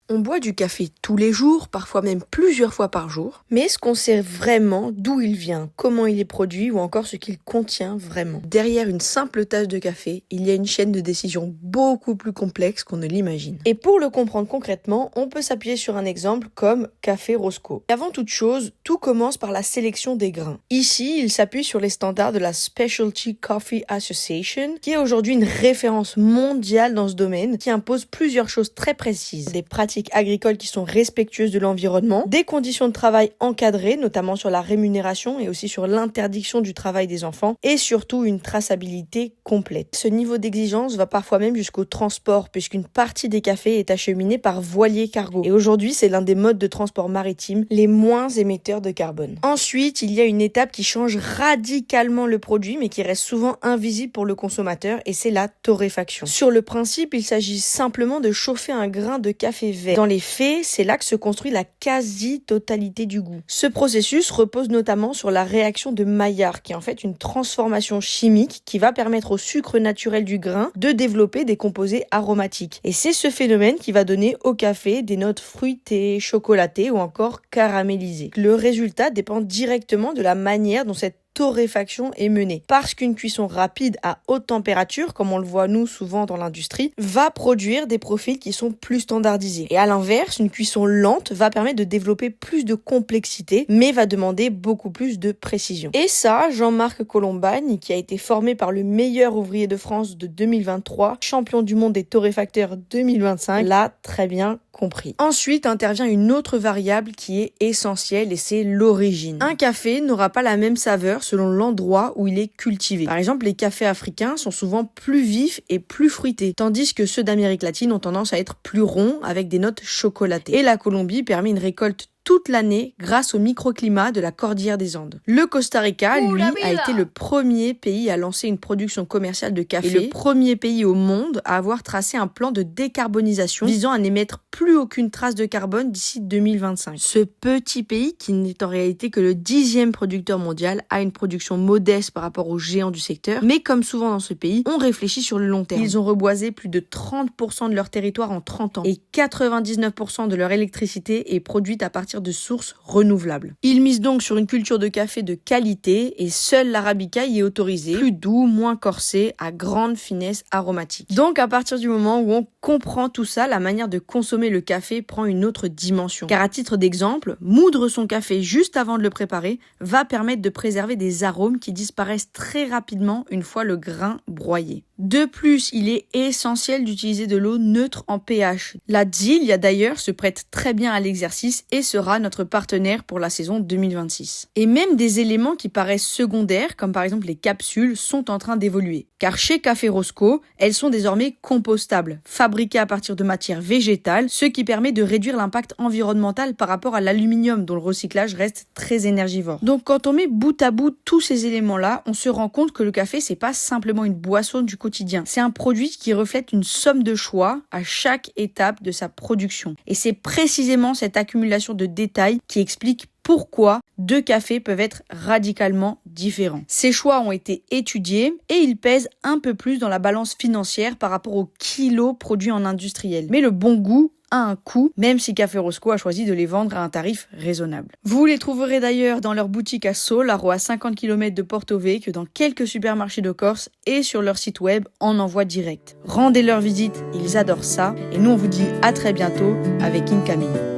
On boit du café tous les jours, parfois même plusieurs fois par jour, mais est-ce qu'on sait vraiment d'où il vient, comment il est produit ou encore ce qu'il contient vraiment? Derrière une simple tasse de café, il y a une chaîne de décision beaucoup plus complexe qu'on ne l'imagine. Et pour le comprendre concrètement, on peut s'appuyer sur un exemple comme Café Roscoe. Et avant toute chose, tout commence par la sélection des grains. Ici, il s'appuie sur les standards de la Specialty Coffee Association, qui est aujourd'hui une référence mondiale dans ce domaine, qui impose plusieurs choses très précises. Des pratiques agricoles qui sont respectueuses de l'environnement, des conditions de travail encadrées, notamment sur la rémunération et aussi sur l'interdiction du travail des enfants, et surtout une traçabilité complète. Ce niveau d'exigence va parfois même jusqu'au transport, puisqu'une partie des cafés est acheminée par voilier cargo. Et aujourd'hui, c'est l'un des modes de transport maritime les moins émetteurs de carbone. Ensuite, il y a une étape qui change radicalement le produit, mais qui reste souvent invisible pour le consommateur, et c'est la torréfaction. Sur le principe, il s'agit simplement de chauffer un grain de café vert. Dans les faits, c'est là que se construit la quasi-totalité du goût. Ce processus repose notamment sur la réaction de Maillard, qui est en fait une transformation chimique qui va permettre au sucre naturel du grain de développer des composés aromatiques. Et c'est ce phénomène qui va donner au café des notes fruitées, chocolatées ou encore caramélisées. Le résultat dépend directement de la manière dont cette torréfaction est menée. Parce qu'une cuisson rapide à haute température, comme on le voit nous souvent dans l'industrie, va produire des profils qui sont plus standardisés. Et à l'inverse, une cuisson lente va permettre de développer plus de complexité, mais va demander beaucoup plus de précision. Et ça, Jean-Marc Colombagne, qui a été formé par le meilleur ouvrier de France de 2023, champion du monde des torréfacteurs 2025, l'a très bien compris. Ensuite intervient une autre variable qui est essentielle et c'est l'origine. Un café n'aura pas la même saveur selon l'endroit où il est cultivé. Par exemple, les cafés africains sont souvent plus vifs et plus fruités, tandis que ceux d'Amérique latine ont tendance à être plus ronds avec des notes chocolatées. Et la Colombie permet une récolte toute l'année grâce au microclimat de la cordillère des Andes. Le Costa Rica, lui, a été le premier pays à lancer une production commerciale de café et le premier pays au monde à avoir tracé un plan de décarbonisation visant à n'émettre plus aucune trace de carbone d'ici 2025. Ce petit pays, qui n'est en réalité que le 10e producteur mondial, a une production modeste par rapport aux géants du secteur, mais comme souvent dans ce pays, on réfléchit sur le long terme. Ils ont reboisé plus de 30% de leur territoire en 30 ans et 99% de leur électricité est produite à partir de sources renouvelables. Ils misent donc sur une culture de café de qualité et seul l'arabica y est autorisé, plus doux, moins corsé, à grande finesse aromatique. Donc à partir du moment où on comprend tout ça, la manière de consommer le café prend une autre dimension. Car à titre d'exemple, moudre son café juste avant de le préparer va permettre de préserver des arômes qui disparaissent très rapidement une fois le grain broyé. De plus, il est essentiel d'utiliser de l'eau neutre en pH. La Dzilia d'ailleurs se prête très bien à l'exercice et sera notre partenaire pour la saison 2026. Et même des éléments qui paraissent secondaires, comme par exemple les capsules, sont en train d'évoluer. Car chez Café Roscoe, elles sont désormais compostables, fabriquées à partir de matières végétales, ce qui permet de réduire l'impact environnemental par rapport à l'aluminium dont le recyclage reste très énergivore. Donc quand on met bout à bout tous ces éléments-là, on se rend compte que le café, c'est pas simplement une boisson du quotidien. C'est un produit qui reflète une somme de choix à chaque étape de sa production. Et c'est précisément cette accumulation de détails qui explique pourquoi deux cafés peuvent être radicalement différents. Ces choix ont été étudiés et ils pèsent un peu plus dans la balance financière par rapport aux kilos produits en industriel. Mais le bon goût a un coût, même si Café Roscoe a choisi de les vendre à un tarif raisonnable. Vous les trouverez d'ailleurs dans leur boutique à Solaro, à 50 km de Porto Vecchio, dans quelques supermarchés de Corse et sur leur site web en envoi direct. Rendez leur visite, ils adorent ça. Et nous on vous dit à très bientôt avec Incoming.